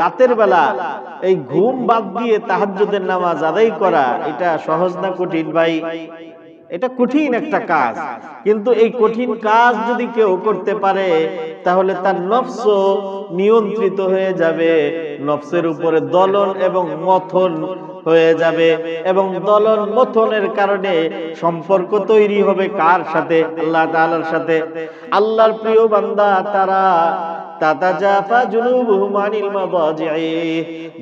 রাতের বেলা এই ঘুম বাদ দিয়ে তাহাজ্জুদের নামাজ আদায় করা এটা সহজ না কঠিন ভাই? এটা কঠিন একটা কাজ, কিন্তু এই কঠিন কাজ যদি কেউ করতে পারে তাহলে তার নফস নিয়ন্ত্রিত হয়ে যাবে, নফসের উপরে দলন এবং মথন হয়ে যাবে, এবং দলন মথনের কারণে সম্পর্ক তৈরি হবে কার সাথে? আল্লাহ তাআলার সাথে। আল্লাহর প্রিয় বান্দা তারা তাতাজাফা জুনুবুহুম আনিল মাদাজি'i,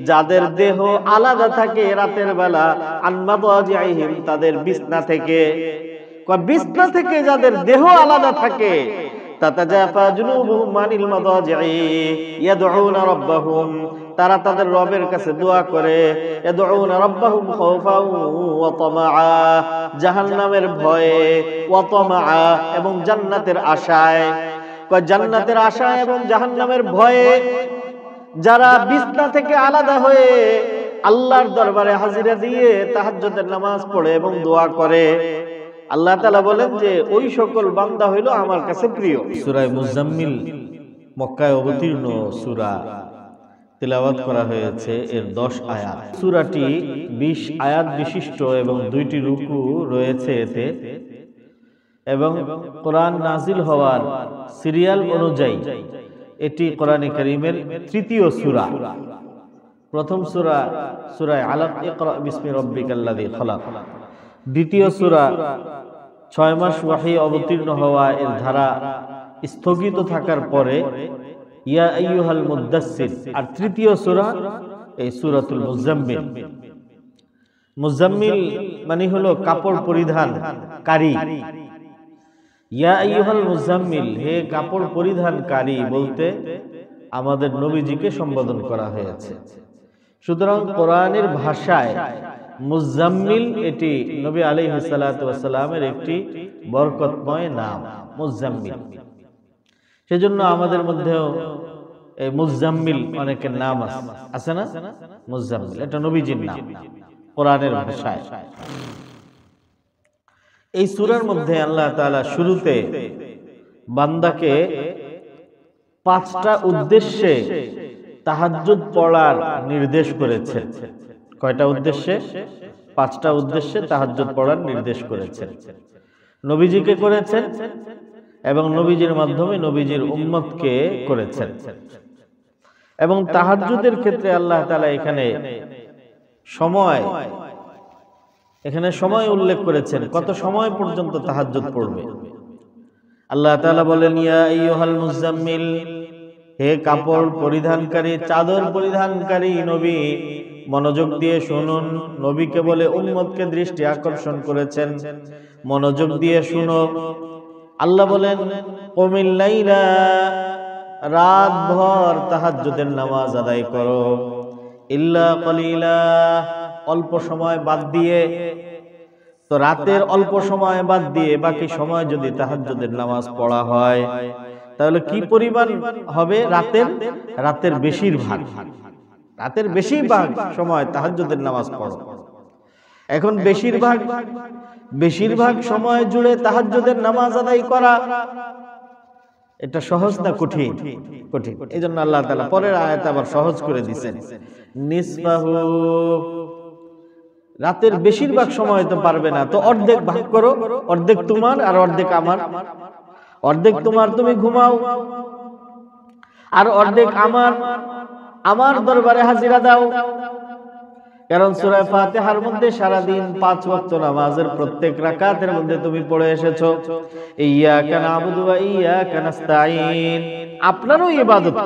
যাদের দেহ আলাদা থাকে রাতের বেলা, আন মাদাজি'হিম, তাদের বিছনা থেকে। বিছনা থেকে যাদের দেহ আলাদা থাকে, তাতাজাফা জুনুবুহুম আনিল মাদাজি'i ইয়াদউনা রাব্বাহুম, তারা তাদের রবের কাছে দোয়া করে। ইয়াদউনা রাব্বাহুম খাওফান ওয়া তামাআ, জাহান্নামের ভয়ে, ওয়া তামাআ, এবং জান্নাতের আশায়। জান্নাতের আশায় এবং জাহান্নামের ভয়ে যারা বিছনা থেকে আলাদা হয়ে আল্লাহর দরবারে হাজিরা দিয়ে তাহাজ্জুদের নামাজ পড়ে এবং দোয়া করে, আল্লাহ তাআলা বলেন যে ওই সকল বান্দা হইল আমার কাছে প্রিয়। সূরা মুজাম্মিল মক্কায় অবতীর্ণ সূরা, তিলাওয়াত করা হয়েছে এর 10 আয়াত। সূরাটি 20 আয়াত বিশিষ্ট এবং 2টি রুকু রয়েছে এতে, এবং কোরআন নাজিল হওয়ার সিরিয়াল অনুযায়ী এটি কোরআনে কারীমের 3য় সূরা। প্রথম সূরা সূরা আলাক, ইকরা বিসমি রাব্বিকাল্লাযী খালাক। দ্বিতীয় সূরা 6 মাস ওহী অবতীর্ণ হওয়া এর ধারা স্থগিত থাকার পরে ইয়া আইয়ুহাল মুদ্দাসসির। আর তৃতীয় সূরা এই সূরাতুল মুজাম্মিল। মুজাম্মিল মানে হলো কাপড় পরিধানকারী। ইয়া আইয়ুহাল মুজাম্মিল, হে কাপড় পরিধানকারী বলতে আমাদের নবীজিকে সম্বোধন করা হয়েছে। সুতরাং কোরআনের ভাষায় মুজাম্মিল এটি নবী আলাইহিস সালাতু ওয়াস সালামের একটি বরকতময় নাম, মুজাম্মিল। সেজন্য আমাদের মধ্যেও এই মুজাম্মিল অনেকের নাম আছে না? মুজাম্মিল এটা নবীজির নাম কোরআনের ভাষায়। এই সূরার মধ্যে আল্লাহ তাআলা শুরুতে বান্দাকে 5টা উদ্দেশ্যে তাহাজ্জুদ পড়ার নির্দেশ করেছেন। কয়টা উদ্দেশ্যে? 5টা উদ্দেশ্যে তাহাজ্জুদ পড়ার নির্দেশ করেছেন। নবীজিকে করেছেন এবং নবীজির মাধ্যমে নবীজির উম্মতকে করেছেন। এবং তাহাজ্জুদের ক্ষেত্রে আল্লাহ তাআলা এখানে সময় উল্লেখ করেছেন, কত সময় পর্যন্ত তাহাজ্জুদ পড়বে। আল্লাহ তাআলা বলেন ইয়া আইয়ুহাল মুজাম্মিল, হে কাপড় পরিধানকারী, চাদর পরিধানকারী নবী, মনোযোগ দিয়ে শুনুন। নবীকে বলে উম্মতকে দৃষ্টি আকর্ষণ করেছেন, মনোযোগ দিয়ে শুনো। আল্লাহ বলেন কুমিল লাইলা, রাত ভর তাহাজ্জুদের নামাজ আদায় করো। ইল্লা কলিলা, অল্প সময় বাদ দিয়ে। তো রাতের অল্প সময় বাদ দিয়ে বাকি সময় যদি তাহাজ্জুদের নামাজ পড়া হয় তাহলে কি পরিমাণ হবে? রাতের বেশিরভাগ সময় তাহাজ্জুদের নামাজ পড়ো। এখন বেশিরভাগ সময় জুড়ে তাহাজ্জুদের নামাজ আদায় করা এটা সহজ না কঠিন? কঠিন। এজন্য আল্লাহ তাআলা পরের আয়াতে আবার সহজ করে দিয়েছেন, নিসফাহু, রাতের বেশিরভাগ সময় তো পারবে না, তো অর্ধেক ভাগ করো, অর্ধেক তোমার আর অর্ধেক আমার। অর্ধেক তোমার, তুমি ঘুমাও, আর অর্ধেক আমার দরবারে হাজিরা দাও। কারণ সূরা ফাতিহার মধ্যে সারাদিন 5 ওয়াক্ত নামাজের প্রত্যেক রাকাতের মধ্যে তুমি পড়ে এসেছো ইয়্যাকা না'বুদু ওয়া ইয়্যাকা নাস্তাঈন, আপনারও ইবাদত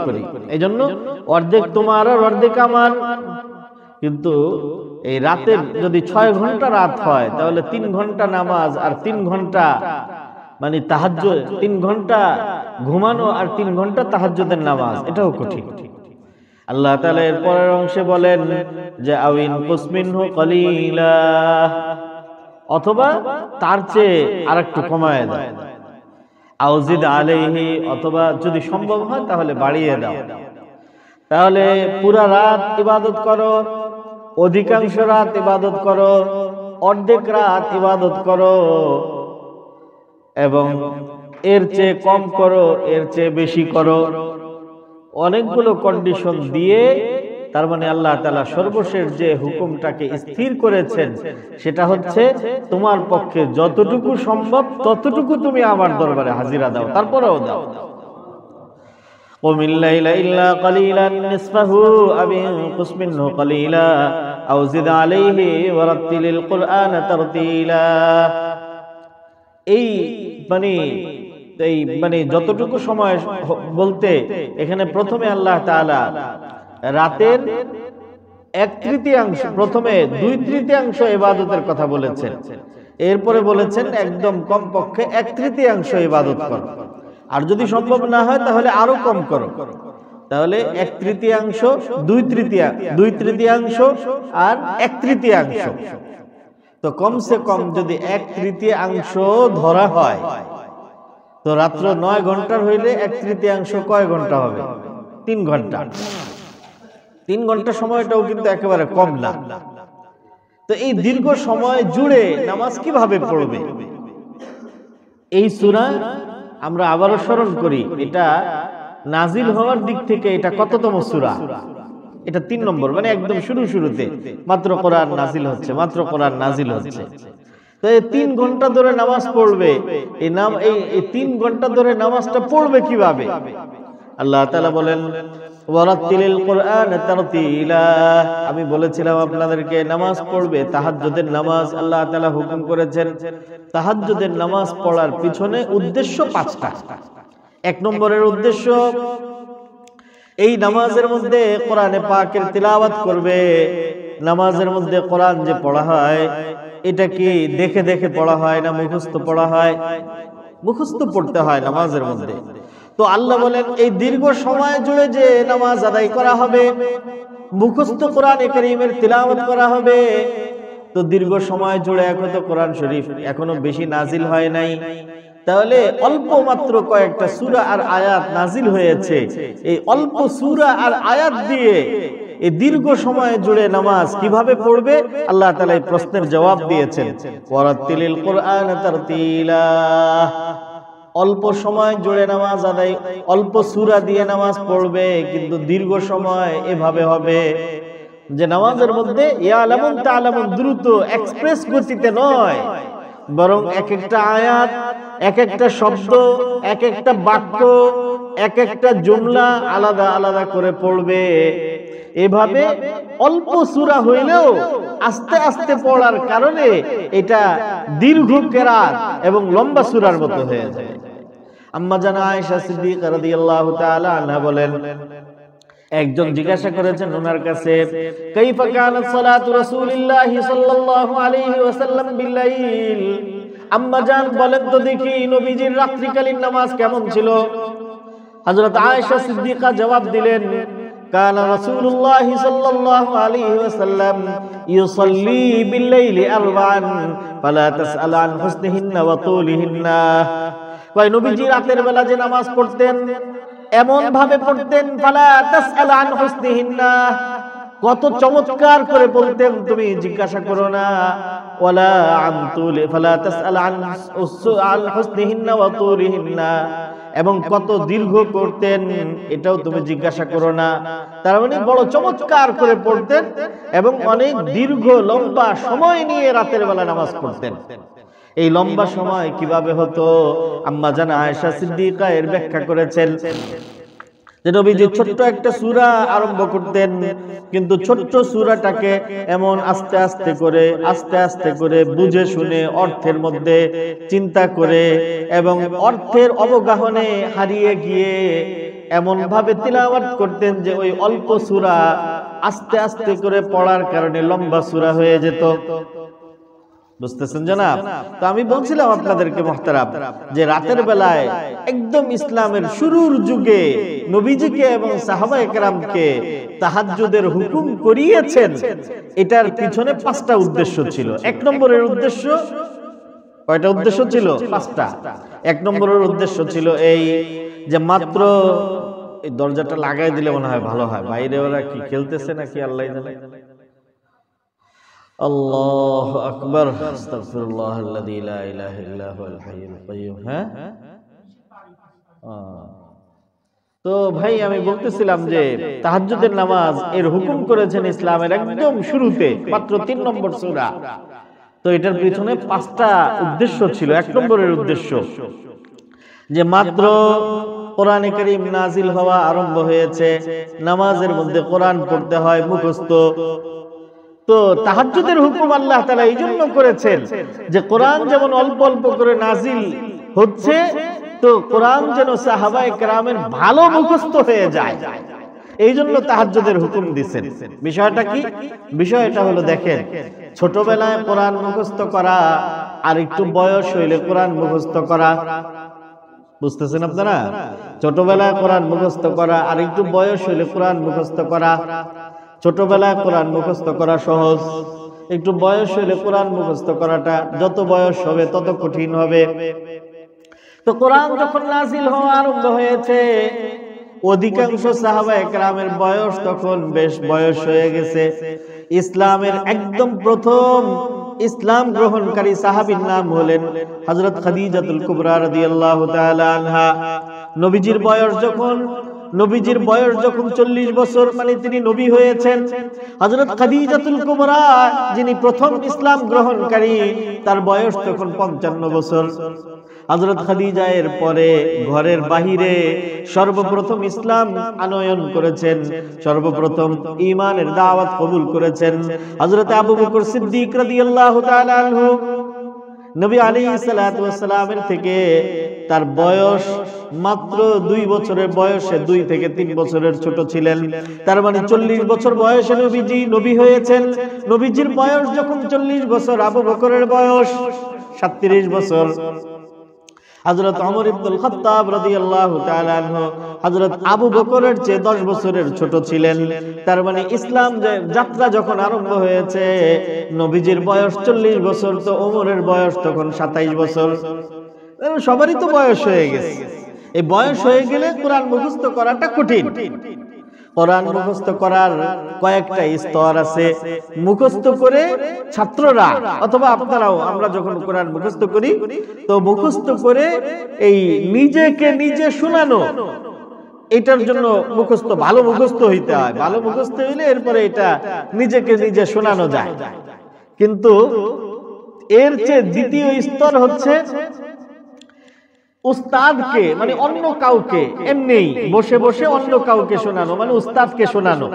করি। এজন্য অর্ধেক তোমার আর অর্ধেক আমার। কিন্তু এই রাতের যদি 6 ঘন্টা রাত হয় তাহলে 3 ঘন্টা নামাজ আর 3 ঘন্টা মানে তাহাজ্জুদ, 3 ঘন্টা ঘুমানো আর 3 ঘন্টা তাহাজ্জুদের নামাজ, এটাও কঠিন। আল্লাহ তাআলা এর পরের অংশে বলেন যে আউইন কুসমিনহু কলিলা, অথবা তার চেয়ে আরেকটু কমায় দাও। আউজিদ আলাইহি, অথবা যদি সম্ভব হয় তাহলে বাড়িয়ে দাও। তাহলে পুরা রাত ইবাদত করো, অধিকাংশ রাত ইবাদত করো, অর্ধেক রাত ইবাদত করো, এবং এর চেয়ে কম করো, এর চেয়ে বেশি করো। অনেকগুলো কন্ডিশন দিয়ে, তার মানে আল্লাহ তাআলা সর্বশেষ যে হুকুমটাকে স্থির করেছেন সেটা হচ্ছে তোমার পক্ষে যতটুকু সম্ভব ততটুকু তুমি আমার দরবারে হাজিরা দাও, তারপরেও দাও। قم الليل إلا قليلا نصفه أو انقص منه قليلا أو زد عليه ورتل القرآن ترتيلا। এই মানে যতটুকু সময় বলতে এখানে প্রথমে আল্লাহ তাআলা রাতের 1/3 প্রথমে 2/3 ইবাদতের কথা বলেছেন, এরপরে বলেছেন একদম কমপক্ষে 1/3 ইবাদত করো, আর যদি সম্ভব না হয় তাহলে আরো কম করো। তাহলে 1/3, 2/3 আর 1/3। তো কমসে কম যদি 1/3 ধরা হয় তো রাত্র 9 ঘন্টার হইলে 1/3 কয় ঘন্টা হবে? 3 ঘন্টা। 3 ঘন্টা সময়টাও কিন্তু একেবারে কম না। তো এই দীর্ঘ সময় জুড়ে নামাজ কিভাবে পড়বে? এই সূরা আমরা আবারও স্মরণ করি, এটা নাজিল হওয়ার দিক থেকে এটা কততম সূরা? এটা 3 নম্বর, মানে একদম শুরুতে মাত্র কোরআন নাজিল হচ্ছে, তো এই 3 ঘন্টা ধরে নামাজ পড়বে। এই 3 ঘন্টা ধরে নামাজটা পড়বে কিভাবে? আল্লাহ তাআলা বলেন ওয়ারাতিলিল কুরআন তারতিলা। আমি বলেছিলাম আপনাদেরকে নামাজ পড়বে, তাহাজ্জুদের নামাজ আল্লাহ তাআলা হুকুম করেছেন। তাহাজ্জুদের নামাজ পড়ার পিছনে উদ্দেশ্য 5টা। 1 নম্বরের উদ্দেশ্য, এই নামাজের মধ্যে কোরআনে পাকের তিলাওয়াত করবে। নামাজের মধ্যে কোরআন যে পড়া হয় এটা কি দেখে দেখে পড়া হয় না মুখস্থ পড়া হয়? মুখস্থ পড়তে হয় নামাজের মধ্যে। তো আল্লাহ বলেন এই দীর্ঘ সময় জুড়ে যে নামাজ আদায় করা হবে, মুখস্থ কোরআনে কারীমের তিলাওয়াত করা হবে। তো দীর্ঘ সময় জুড়ে এখন তো কোরআন শরীফ এখনো বেশি নাজিল হয় নাই, তাহলে অল্প মাত্র কয়েকটা সূরা আর আয়াত নাজিল হয়েছে। এই অল্প সূরা আর আয়াত দিয়ে এই দীর্ঘ সময় জুড়ে নামাজ কিভাবে পড়বে? আল্লাহ তাআলা এই প্রশ্নের জবাব দিয়েছেন, ওয়ারাতিলিল কুরআন তারতিলা। অল্প সময় জুড়ে নামাজ আদায়, অল্প সূরা দিয়ে নামাজ পড়বে, কিন্তু দীর্ঘ সময় এভাবে হবে যে নামাজের মধ্যে ইয়ালামুন তাআলামুন দ্রুত এক্সপ্রেস গতিতে নয়, বরং এক একটা আয়াত, এক একটা শব্দ, এক একটা বাক্য, এক একটা জুমলা আলাদা আলাদা করে পড়বে। এভাবে অল্প সূরা হইলেও আস্তে আস্তে পড়ার কারণে এটা দীর্ঘ কিরাত এবং লম্বা সূরার মতো হয়ে যায়। আম্মা জান আয়েশা সিদ্দিকা রাদিয়াল্লাহু তাআলা আনহা বলেন, একজন জিজ্ঞাসা করেছেন ওনার কাছে, কাইফা কানাত সালাতু রাসূলিল্লাহি সাল্লাল্লাহু আলাইহি ওয়াসাল্লাম বিল-লাইল। আম্মা জান বলেন তো দেখি নবীজির রাত্রিকালীন নামাজ কেমন ছিল? হযরত আয়েশা সিদ্দিকা জবাব দিলেন, কানা রাসূলুল্লাহি সাল্লাল্লাহু আলাইহি ওয়াসাল্লাম ইউসাল্লি বিল-লাইলি আরবা'আন ফালা তাসআল আন হুসনিহিন্না ওয়া তুলিহিন্না। কয় নবীজি রাতের বেলা যে নামাজ পড়তেন এমন ভাবে পড়তেন, ফালা তাসআল আন হুসনিহিন্না, কত চমৎকার করে বলতেন তুমি জিজ্ঞাসা করো না, ওয়ালা আন তুলি ফালা তাসআল আন হুসনিহিন্না ওয়া তুলিহিন্না, এবং কত দীর্ঘ করতেন এটাও তুমি জিজ্ঞাসা করো না। তার মানে বড় চমৎকার করে পড়তেন এবং অনেক দীর্ঘ লম্বা সময় নিয়ে রাতের বেলা নামাজ পড়তেন। এই লম্বা সময় কিভাবে হতো? আম্মা জান আয়েশা সিদ্দিকা এর ব্যাখ্যা করেছেন যে নবীজি ছোট্ট একটা সূরা আরম্ভ করতেন, কিন্তু ছোট্ট সূরাটাকে এমন আস্তে আস্তে করে বুঝে শুনে অর্থের মধ্যে চিন্তা করে এবং অর্থের অবগাহনে হারিয়ে গিয়ে এমন ভাবে তিলাওয়াত করতেন যে ওই অল্প সূরা আস্তে আস্তে করে পড়ার কারণে লম্বা সূরা হয়ে যেত। বুঝতেছেন জনাব? তো আমি বলছিলাম আপনাদেরকে মুহতারাম যে রাতের বেলায় একদম ইসলামের শুরুর যুগে নবীজিকে এবং সাহাবায়ে কেরামকে তাহাজ্জুদের হুকুম করিয়েছেন, এটার পিছনে 5টা উদ্দেশ্য ছিল। 1 নম্বরের উদ্দেশ্য, কয়টা উদ্দেশ্য ছিল? 5টা। 1 নম্বরের উদ্দেশ্য ছিল এই যে মাত্র এই দরজাটা লাগাই দিলে মনে হয় ভালো হয়, বাইরে ওরা কি খেলতেছে নাকি আল্লাহ জানে। আল্লাহু আকবার, আস্তাগফিরুল্লাহাল্লাযী লা ইলাহা ইল্লা হুয়াল হাইয়ুল কাইয়্যুম। হ্যাঁ, তো ভাই আমি বলতেছিলাম যে তাহাজ্জুদের নামাজ এর হুকুম করেছেন ইসলামের একদম শুরুতে, মাত্র 3 নম্বর সূরা। তো এটার পিছনে 5টা উদ্দেশ্য ছিল। 1 নম্বরের উদ্দেশ্য যে মাত্র কোরআনে কারীম নাজিল হওয়া আরম্ভ হয়েছে, নামাজের মধ্যে কোরআন পড়তে হয় মুখস্থ। তো তাহাজ্জুদের হুকুম আল্লাহ তাআলা এই জন্য করেছেন যে কোরআন যেমন অল্প অল্প করে নাজিল হচ্ছে, তো কোরআন যেন সাহাবায়ে কেরামের ভালো মুখস্থ হয়ে যায়, এই জন্য তাহাজ্জুদের হুকুম দিয়েছেন। বিষয়টা কি? বিষয়টা হলো দেখেন, ছোটবেলায় কোরআন মুখস্থ করা আর একটু বয়স হইলে কোরআন মুখস্থ করা, বুঝতেছেন আপনারা? ছোটবেলায় কোরআন মুখস্থ করা আর একটু বয়স হইলে কোরআন মুখস্থ করা। ছোটবেলায় কোরআন মুখস্থ করা সহজ, একটু বয়স হইলে কোরআন মুখস্থ করাটা যত বয়স হবে তত কঠিন হবে। তো কোরআন যখন নাজিল হওয়া আরম্ভ হয়েছে, অধিকাংশ সাহাবায়ে কেরামের বয়স তখন বেশ বয়স হয়ে গেছে। ইসলামের একদম প্রথম ইসলাম গ্রহণকারী সাহাবীর নাম হলেন হযরত খাদিজাতুল কুবরা রাদিয়াল্লাহু তাআলা আনহা। নবীজির বয়স যখন 40 বছর, মানে তিনি নবী হয়েছেন। হযরত খাদিজাতুল কুবরা যিনি প্রথম ইসলাম গ্রহণকারী, তার বয়স তখন 55 বছর। হযরত খাদিজা এর পরে ঘরের বাহিরে সর্বপ্রথম ইসলাম আনয়ন করেছেন, সর্বপ্রথম ঈমানের দাওয়াত কবুল করেছেন হযরত আবু বকর সিদ্দিক রাদিয়াল্লাহু তাআলা আনহু। নবী আলাইহিস সালাতু ওয়াস সালামের থেকে তার বয়স মাত্র 2 বছরের বয়সে 2 থেকে 3 বছরের ছোট ছিলেন। তার মানে 40 বছর বয়সে নবীজি নবী হয়েছেন। নবীজির বয়স যখন 40 বছর, আবু বকরের বয়স 37 বছর। হযরত ওমর ইবনুল খাত্তাব রাদিয়াল্লাহু তাআলা আনহু হযরত আবু বকরের চেয়ে 10 বছরের ছোট ছিলেন। তার মানে ইসলাম যাত্রা যখন আরম্ভ হয়েছে, নবীজির বয়স 40 বছর, তো ওমরের বয়স তখন 27 বছর। সবারই তো বয়স হয়ে গেছে। এই বয়স হয়ে গেলে কোরআন মুখস্থ করাটা কঠিন। কোরআন মুখস্থ করার কয়েকটা স্তর আছে। মুখস্থ করে ছাত্ররা অথবা আপনারাও, আমরা যখন কোরআন মুখস্থ করি, তো মুখস্থ করে এই নিজেকে নিজে শোনানো, এটার জন্য মুখস্থ, ভালো মুখস্থ হইতে হয়। ভালো মুখস্থ হইলে এরপরে এটা নিজেকে নিজে শোনানো যায়। কিন্তু এর চেয়ে দ্বিতীয় স্তর হচ্ছে উস্তাদকে, মানে অন্য কাউকে এমনি বসে বসে অন্য কাউকে শোনানো, মানে উস্তাদকে শোনানো।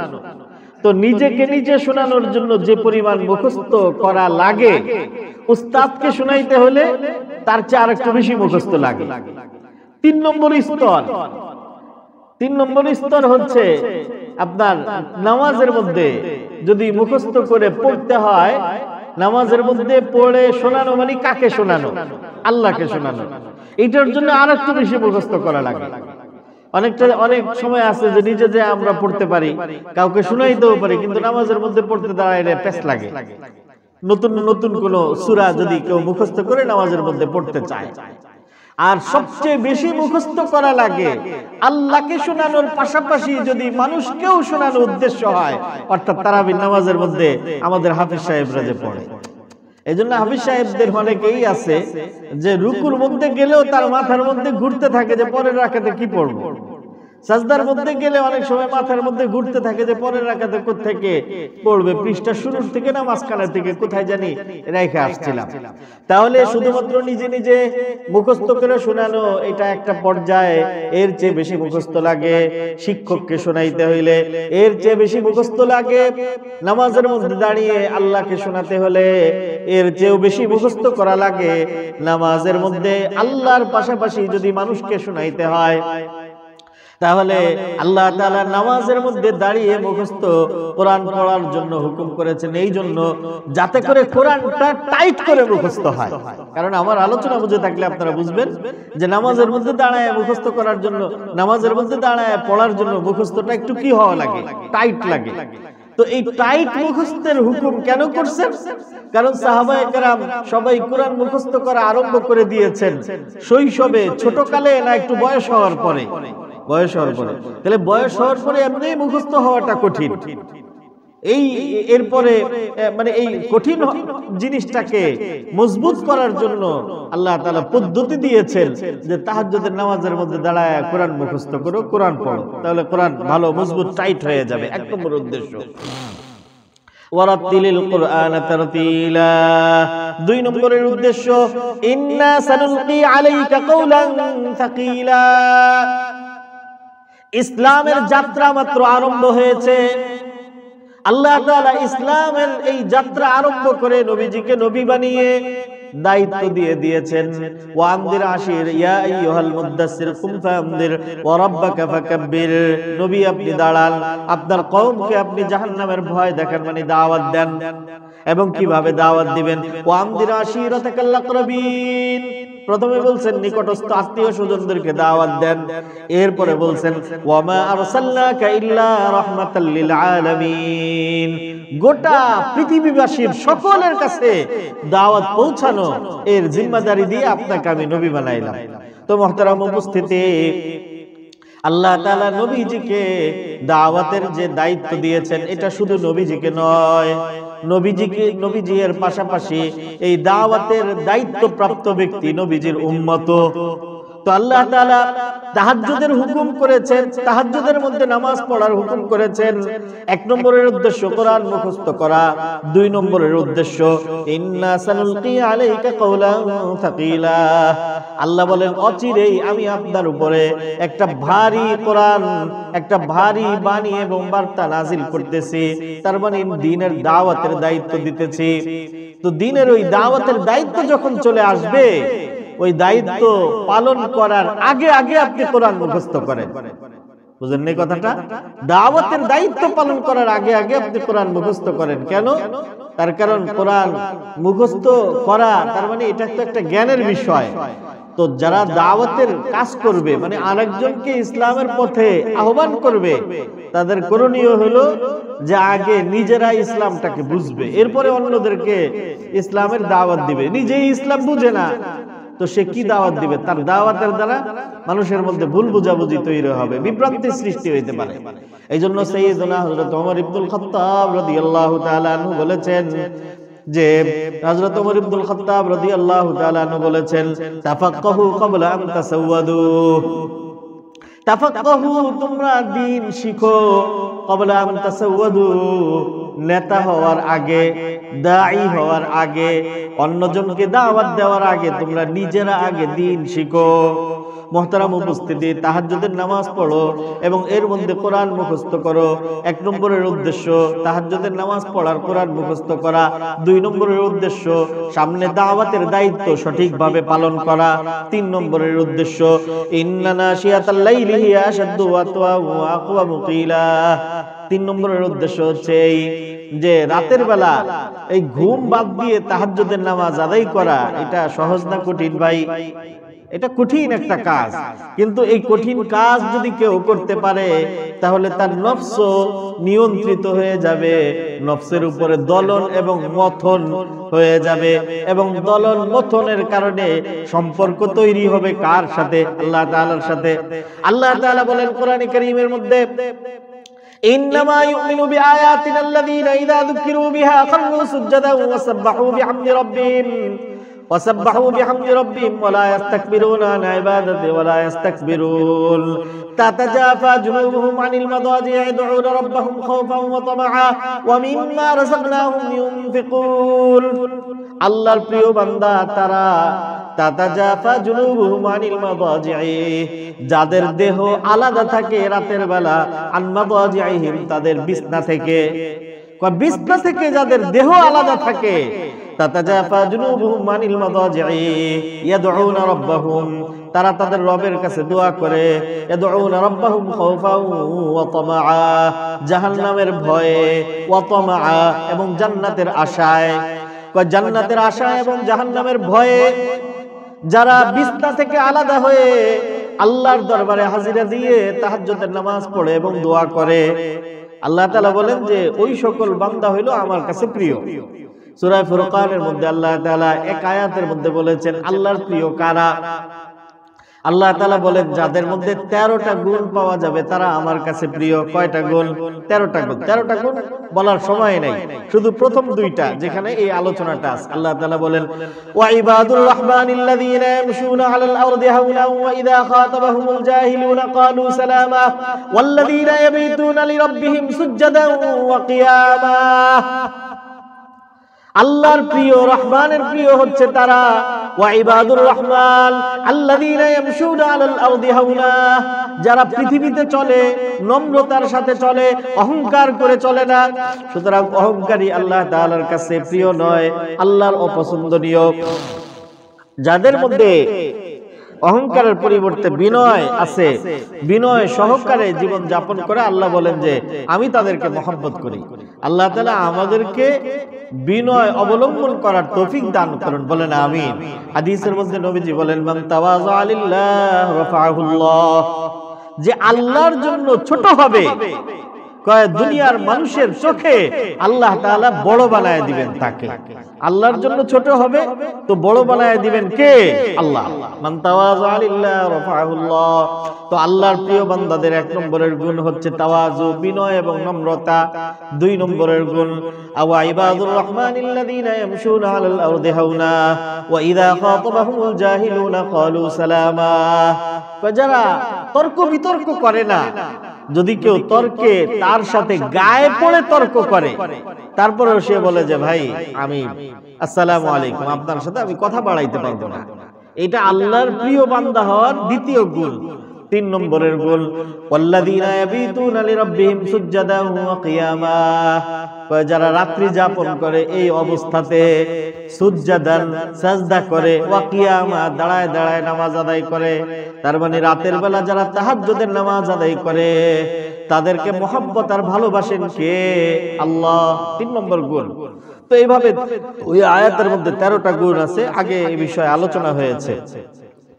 তো নিজেকে নিজে শোনানোর জন্য যে পরিমাণ মুখস্থ করা লাগে, উস্তাদকে শোনাইতে হলে তার চেয়ে আরেকটু বেশি মুখস্থ লাগে। 3 নম্বর স্তর হচ্ছে আপনার নামাজের মধ্যে যদি মুখস্থ করে পড়তে হয়, নামাজের মধ্যে পড়ে শোনানো মানে কাকে শোনানো? আল্লাহকে শোনানো। এটার জন্য আরেকটু বেশি মুখস্থ করা লাগে। অনেক সময় আছে যে নিজে যে আমরা পড়তে পারি, কাউকে শোনাইতেও পারি, কিন্তু নামাজের মধ্যে পড়তে দাঁড়াইলে পেছ লাগে। নতুন নতুন কোন সূরা যদি কেউ মুখস্থ করে নামাজের মধ্যে পড়তে চায়, আর সবচেয়ে বেশি মুখস্থ করা লাগে আল্লাহকে শোনানোর পাশাপাশি যদি মানুষকেও শোনানোর উদ্দেশ্য হয়, অর্থাৎ তারাবির নামাজের মধ্যে আমাদের হাফেজ সাহেবরা যে পড়ে। এই জন্য হাফেজ সাহেবদের অনেকেই আছে যে রুকুর মধ্যে গেলেও তার মাথার মধ্যে ঘুরতে থাকে যে পরের রাকাতে কি পড়বো। সাজদার মধ্যে গেলে অনেক সময় মাথার মধ্যে ঘুরতে থাকে যে পরের রাকাতে কোত্থেকে পড়বে, পৃষ্ঠা শুরুর থেকে না মাঝখানের থেকে কোথায় জানি রেখে আসছিলাম। তাহলে শুধুমাত্র নিজে নিজে মুখস্থ করে শোনানো এটা একটা পর্যায়ে, এর চেয়ে বেশি মুখস্থ লাগে শিক্ষককে শোনাইতে হইলে, এর চেয়ে বেশি মুখস্থ লাগে নামাজের মধ্যে দাঁড়িয়ে আল্লাহকে শোনাতে হলে, এর চেয়েও বেশি মুখস্থ করা লাগে নামাজের মধ্যে আল্লাহর পাশাপাশি যদি মানুষকে শোনাইতে হয়। তাহলে আল্লাহ তাআলা নামাজের মধ্যে দাঁড়িয়ে মুখস্থ কোরআন পড়ার জন্য হুকুম করেছেন, এই জন্য যাতে করে কোরআনটা টাইট করে মুখস্থ হয়। কারণ আমার আলোচনা বুঝে থাকলে আপনারা বুঝবেন যে নামাজের মধ্যে দাঁড়ায় মুখস্থ করার জন্য, নামাজের মধ্যে দাঁড়ায় পড়ার জন্য মুখস্থটা একটু কি হওয়া লাগে? টাইট লাগে। তো এই টাইট মুখস্থের হুকুম কেন করছেন? কারণ সাহাবায়ে কেরাম সবাই কোরআন মুখস্থ করা আরম্ভ করে দিয়েছেন শৈশবে, ছোটকালে না একটু বয়স হওয়ার পরে? বয়স হওয়ার পরে। তাহলে বয়স হওয়ার পরে এমনি মুখস্থ হওয়াটা কঠিন। এই এরপরে মানে এই কঠিন জিনিসটাকে মজবুত করার জন্য আল্লাহ তাআলা পদ্ধতি দিয়েছেন যে তাহাজ্জুদের নামাজের মধ্যে দাঁড়ায় কোরআন মুখস্থ করো, কোরআন পড়ো, তাহলে কোরআন ভালো মজবুত টাইট হয়ে যাবে। এক নম্বর উদ্দেশ্য। ওয়ারাতিলিল কুরআন তারতিলা, দুই নম্বরের উদ্দেশ্য ইন্না সানুলকি আলাইকা কাওলান সাকিলা। ইসলামের যাত্রা মাত্র আরম্ভ হয়েছে। আল্লাহ তাআলা ইসলামের এই যাত্রা আরম্ভ করে নবীজিকে নবী বানিয়ে দায়িত্ব দিয়ে দিয়েছেন। ওয়ানদির আশির ইয়া আইয়ুহাল মুদ্দাসসির কুম ফাআনদির ওয়া রাব্বাকা ফাকাব্বির। নবী আপনি দাঁড়ান, আপনার কওমকে আপনি জাহান্নামের ভয় দেখান, মানে দাওয়াত দেন। এবং কিভাবে দাওয়াত দিবেন? ওয়ানদির আশিরাতাকাল আকরাবিন, প্রথমে বলছেন নিকটস্থ আত্মীয় স্বজনদেরকে দাওয়াত দেন। এরপরে বলছেন ওয়ামা আরসালনাকা ইল্লা রাহমাতাল লিল আলামিন, গোটা পৃথিবীবাসীর সকলের কাছে দাওয়াত পৌঁছানো এর জিম্মাদারি দিয়ে আপনাকে আমি নবী বানাইলাম। তো মুহতারাম উপস্থিতি, আল্লাহ তাআলা নবীজিকে দাওয়াতের যে দায়িত্ব দিয়েছেন এটা শুধু নবীজিকে নয়, নবীজি এর পাশাপাশি এই দাওয়াতের দায়িত্বপ্রাপ্ত ব্যক্তি নবীজির উম্মত। তো আল্লাহ তাআলা তাহাজ্জুদের হুকুম করেছেন, তাহাজ্জুদের মধ্যে নামাজ পড়ার হুকুম করেছেন। এক নম্বরের উদ্দেশ্য কোরআন মুখস্থ করা, দুই নম্বরের উদ্দেশ্য ইন্না সানুলকি আলাইকা কাওলান সাকিলা। আল্লাহ বলেন অচিরেই আমি আপনার উপরে একটা ভারী কোরআন, একটা ভারী বাণী এবং বার্তা নাজিল করতেছি, তার মানে দ্বীনের দাওয়াতের দায়িত্ব দিতেছি। তো দ্বীনের ওই দাওয়াতের দায়িত্ব যখন চলে আসবে, ওই দায়িত্ব পালন করার আগে আগে আপনি কোরআন মুখস্থ করেন। বুঝেন না কথাটা? দাওয়াতের দায়িত্ব পালন করার আগে আগে আপনি কোরআন মুখস্থ করেন। কেন? তার কারণ কোরআন মুখস্থ করা তার মানে এটা তো একটা জ্ঞানের বিষয়। তো যারা দাওয়াতের কাজ করবে, মানে আরেকজনকে ইসলামের পথে আহ্বান করবে, তাদের করণীয় হলো যে আগে নিজেরা ইসলামটাকে বুঝবে, এরপরে অন্যদেরকে ইসলামের দাওয়াত দিবে। নিজেই ইসলাম বুঝে না, তো সে কি দাওয়াত দিবে? তার দাওয়াতের দ্বারা মানুষের মধ্যে ভুল বুঝাবুঝি তৈরি হবে, বিভ্রান্তির সৃষ্টি হইতে পারে। এই জন্য সাইয়েদনা হযরত ওমর ইবনুল খাত্তাব রাদিয়াল্লাহু তাআলা আনহু বলেছেন যে হযরত ওমর ইবনুল খাত্তাব রাদিয়াল্লাহু তাআলা আনহু বলেছেন তাফাক্কাহু ক্বাবলা আন তাসাওয়াদু, তাফাক্কাহু তোমরা দ্বীন শিখো, ক্বাবলা আন তাসাওয়াদু নেতা হওয়ার আগে, দাঈ হওয়ার আগে, অন্যজনকে দাওয়াত দেওয়ার আগে তোমরা নিজেরা আগে দ্বীন শিখো। মুহতারাম উপস্থিতি, তাহাজ্জুদের নামাজ পড়ো এবং এর মধ্যে কোরআন মুখস্থ করো। এক নম্বরের উদ্দেশ্য তাহাজ্জুদের নামাজ পড়ার, কোরআন মুখস্থ করা। দুই নম্বরের উদ্দেশ্য সামনে দাওয়াতের দায়িত্ব সঠিকভাবে পালন করা। তিন নম্বরের উদ্দেশ্য ইন্না নাশিয়াতাল লাইলি হিয়া আশাদ্দু ওয়াতওয়া ওয়া আকওয়ামু কিলা। তিন নম্বরের উদ্দেশ্য হচ্ছে এই যে রাতের বেলা এই ঘুম বাদ দিয়ে তাহাজ্জুদের নামাজ আদায় করা, এটা সহজ না কঠিন ভাই? এটা কঠিন একটা কাজ, কিন্তু এই কঠিন কাজ যদি কেউ করতে পারে তাহলে তার নফস নিয়ন্ত্রিত হয়ে যাবে, নফসের উপরে দলন এবং মথন হয়ে যাবে, এবং দলন মথনের কারণে সম্পর্ক তৈরি হবে কার সাথে? আল্লাহ তাআলার সাথে। আল্লাহ তাআলা বলেন কোরআনে কারীমের মধ্যে ইন্নামা ইউমিনু বিআয়াতিনা আল্লাযীনা ইযা যুকিরু বিহা খাররু সুজদান ওয়া সাব্বাহু বিহামদি রাব্বিহিম وسبحوا بحمد ربهم ولا يستكبرون عن عبادته ولا يستكبرون تتجافى جنوبهم عن المضاجع يدعون ربهم خوفا وطمعا ومما رزقناهم ينفقون। আল্লাহর প্রিয় বান্দা তারা তাতাজাফা জুনুবুহুম আনিল মাদাজি'i, যাদের দেহ আলাদা থাকে রাতের বেলা, আন মাদাজি'হিম তাদের বিছনা থেকে, বিছনা থেকে যাদের দেহ আলাদা থাকে, তাতাজাফা জুনুবুহুম আনিল মাদাজি'i ইয়াদউনা রাব্বাহুম, তারা তাদের রবের কাছে দোয়া করে, ইয়াদউনা রাব্বাহুম খাওফান ওয়া তামাআ, জাহান্নামের ভয়ে, ওয়া তামাআ এবং জান্নাতের আশায়। জান্নাতের আশায় এবং জাহান্নামের ভয়ে যারা বিছনা থেকে আলাদা হয়ে আল্লাহর দরবারে হাজিরা দিয়ে তাহাজ্জুদের নামাজ পড়ে এবং দোয়া করে, আল্লাহ তাআলা বলেন যে ওই সকল বান্দা হইলো আমার কাছে প্রিয়। সূরা ফুরকানের মধ্যে আল্লাহ তাআলা এক আয়াতের মধ্যে বলেছেন আল্লাহর প্রিয় কারা। আল্লাহ তাআলা বলেন যাদের মধ্যে 13টা গুণ পাওয়া যাবে তারা আমার কাছে প্রিয়। কয়টা গুণ? 13টা গুণ। 13টা গুণ বলার সময় নাই, শুধু প্রথম দুইটা যেখানে এই আলোচনাটা আছে। আল্লাহ তাআলা বলেন ওয়া ইবাদুর রাহমানিল্লাযীনা ইয়ামশুনা আলাল আরদি হাওনা ওয়া ইযা খাতাবাহুমুল জাহিলুনা ক্বালু সালামা ওয়াল্লাযীনা ইয়াবিতুনা লিরাব্বিহিম সুজদান ওয়া কিয়ামা। আল্লাহর প্রিয়, রহমানের প্রিয় হচ্ছে তারা। ওয়া ইবাদুর রহমান আল্লাযীনা ইয়ামশুনা আলাল আরদি হাওনা, যারা পৃথিবীতে চলে নম্রতার সাথে চলে, অহংকার করে চলে না। সুতরাং অহংকারী আল্লাহ তাআলার কাছে প্রিয় নয়, আল্লাহর অপছন্দনীয়। যাদের মধ্যে অহংকারের পরিবর্তে বিনয় আছে, বিনয় সহকারে জীবন যাপন করে, আল্লাহ বলেন যে আমি তাদেরকে মহব্বত করি। আল্লাহ তাআলা আমাদেরকে বিনয় অবলম্বন করার তৌফিক দান করুন, বলেন আমিন। হাদিসের মধ্যে নবীজি বলেন মান তাওয়াযা লিল্লাহ রাফাহুল্লাহ, যে আল্লাহর জন্য ছোট হবে, কয় দুনিয়ার মানুষের চোখে আল্লাহ তাআলা বড় বানায় দিবেন তাকে। আল্লাহর জন্য ছোট হবে তো বড় বানায় দিবেন কে? আল্লাহ। মান তাওয়াযা লিল্লাহ রাফাহুল্লাহ। তো আল্লাহর প্রিয় বান্দাদের 1 নম্বরের গুণ হচ্ছে তাওয়াজু, বিনয় এবং নম্রতা। 2 নম্বরের গুণ ওয়া ইবাদুর রাহমানিল্লাযীনা ইয়ামশুনা আলাল আরদি হাওনা ওয়া ইযা খাতাবাহুমুল জাহিলুনা ক্বালু সালামা। যারা তর্ক বিতর্ক করে না, যদি কেউ তর্কে তার সাথে গায়ে পড়ে তর্ক করে, তারপরেও সে বলে যে ভাই আমি আসসালামু আলাইকুম, আপনার সাথে আমি কথা বাড়াইতে পারবো না, এটা আল্লাহর প্রিয় বান্দা হওয়ার দ্বিতীয় গুণ। 3 নম্বরের গুণ ওয়াল্লাযীনা ইয়াবিতুনা লিরাব্বিহিম সুজদান ওয়া কিয়ামা, যারা রাত্রি যাপন করে এই অবস্থাতে সুজদান সাজদা করে, ওয়া কিয়ামা দাঁড়ায় দাঁড়ায় নামাজ আদায় করে। তার মানে রাতের বেলা যারা তাহাজ্জুদের নামাজ আদায় করে তাদেরকে মহব্বত আর ভালোবাসেন কে? আল্লাহ। 3 নম্বর গুণ। তো এইভাবে ওই আয়াতের মধ্যে 13টা গুণ আছে, আগে এই বিষয়ে আলোচনা হয়েছে।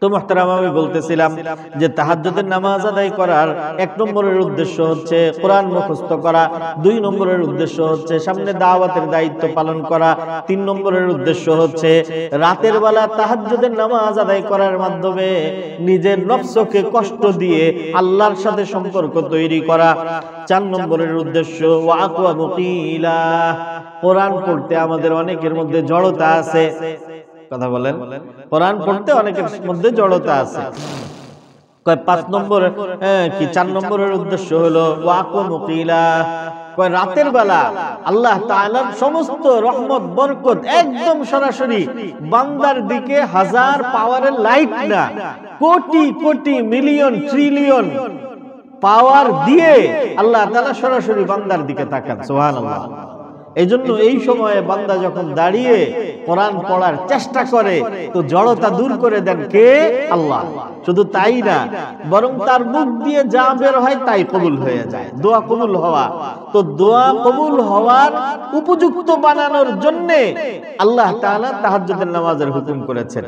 তো মুহতারাম, আমি বলতেছিলাম যে তাহাজ্জুদের নামাজ আদায় করার 1 নম্বরের উদ্দেশ্য হচ্ছে কোরআন মুখস্থ করা, 2 নম্বরের উদ্দেশ্য হচ্ছে সামনে দাওয়াতের দায়িত্ব পালন করা, 3 নম্বরের উদ্দেশ্য হচ্ছে রাতের বেলা তাহাজ্জুদের নামাজ আদায় করার মাধ্যমে নিজের নফসকে কষ্ট দিয়ে আল্লাহর সাথে সম্পর্ক তৈরি করা, 4 নম্বরের উদ্দেশ্য ওয়া আকওয়ামু কিলা। কোরআন পড়তে আমাদের অনেকের মধ্যে জড়তা আছে, কথা বলেন, কোরআন পড়তে অনেকের মধ্যে জড়তা আছে। 5 নম্বর কি 4 নম্বরের উদ্দেশ্য হলো ওয়া আকওয়ামু কিলা, রাতের বেলা আল্লাহ তাআলার সমস্ত রহমত বরকত একদম সরাসরি বান্দার দিকে, হাজার পাওয়ারের লাইট না, কোটি কোটি মিলিয়ন ট্রিলিয়ন পাওয়ার দিয়ে আল্লাহ তাআলা সরাসরি বান্দার দিকে তাকান। সুবহানাল্লাহ। এই জন্য এই সময়ে বান্দা যখন দাঁড়িয়ে কোরআন পড়ার চেষ্টা করে তো জড়তা দূর করে দেন কে? আল্লাহ। শুধু তাই না, বরং তার মুখ দিয়ে যা বের হয় তাই কবুল হয়ে যায়। দোয়া কবুল হওয়া, তো দোয়া কবুল হওয়ার উপযুক্ত বানানোর জন্য আল্লাহ তাআলা তাহাজ্জুদের নামাজের হুকুম করেছেন।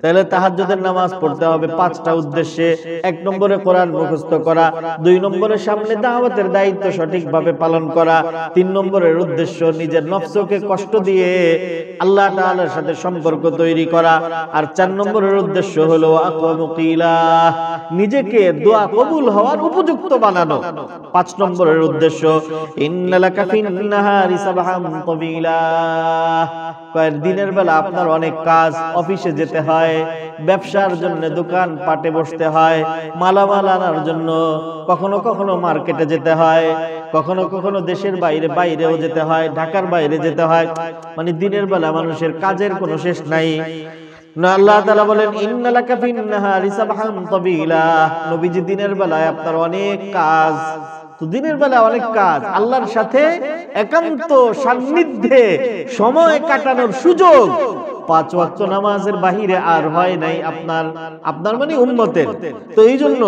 তাহলে তাহাজ্জুদের নামাজ পড়তে হবে 5টা উদ্দেশ্যে। 1 নম্বরে কোরআন মুখস্থ করা, 2 নম্বরে সামনে দাওয়াতের দায়িত্ব সঠিকভাবে পালন করা, 3 নম্বরের উদ্দেশ্য নিজের নফসকে কষ্ট দিয়ে আল্লাহ তাআলার সাথে সম্পর্ক তৈরি করা, আর 4 নম্বরের উদ্দেশ্য হলো আকওয়ামু কিলা, নিজেকে দোয়া কবুল হওয়ার উপযুক্ত বানানো। 5 নম্বরের উদ্দেশ্য ইন্নালাকা ফিন-নাহারি সাবহান তাবিলা, দিনের বেলা আপনার অনেক কাজ, অফিসে যেতে হয়, ব্যবসার জন্য দোকান পাটে বসতে হয়, মালামাল আনার জন্য কখনো কখনো মার্কেটে যেতে হয়, কখনো কখনো দেশের বাইরেও যেতে হয়, ঢাকার বাইরে যেতে হয়, মানে দিনের বেলা মানুষের কাজের কোনো শেষ নাই। আল্লাহ তাআলা বলেন ইন্নালাকা ফিন-নাহারি সাবহান তাবিলা, নবীজি দিনের বেলায় আপনার অনেক কাজ। তো দিনের বেলা অনেক কাজ, আল্লাহর সাথে একান্ত সান্নিধ্যে সময় কাটানোর সুযোগ 5 ওয়াক্ত নামাজের বাহিরে আর হয় নাই আপনার মানে উম্মতের। তো এই জন্য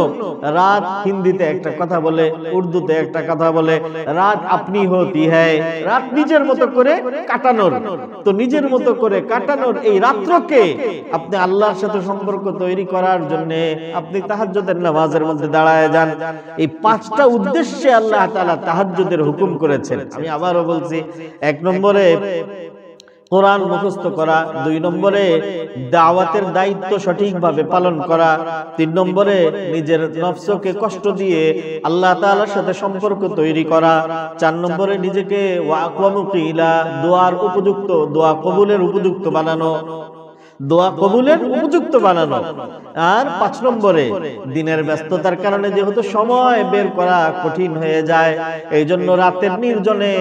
রাত হিন্দিতে একটা কথা বলে, উর্দুতে একটা কথা বলে, রাত আপনি হতি হ্যায়, রাত নিজের মতো করে কাটানোর। তো নিজের মতো করে কাটানোর এই রাত্রকে আপনি আল্লাহর সাথে সম্পর্ক তৈরি করার জন্য আপনি তাহাজ্জুদের নামাজের মধ্যে দাঁড়ায় যান। এই 5টা উদ্দেশ্যে আল্লাহ তাআলা তাহাজ্জুদের হুকুম করেছেন। আমি আবারও বলছি, 1 নম্বরে কোরআন মুখস্থ করা, 2 নম্বরে দাওয়াতের দায়িত্ব সঠিকভাবে পালন করা, 3 নম্বরে নিজের নফসকে কষ্ট দিয়ে আল্লাহ তাআলার সাথে সম্পর্ক তৈরি করা, 4 নম্বরে নিজেকে ওয়াকওয়ামুকিলা দোয়ার উপযুক্ত, দোয়া কবুলের উপযুক্ত বানানো, দোয়া কবুলের উপযুক্ত বানানো, আর 5 নম্বরে দিনের ব্যস্ততার কারণে যেহেতু সময় বের করা কঠিন হয়ে যায়, এই জন্য রাতের নির্জনে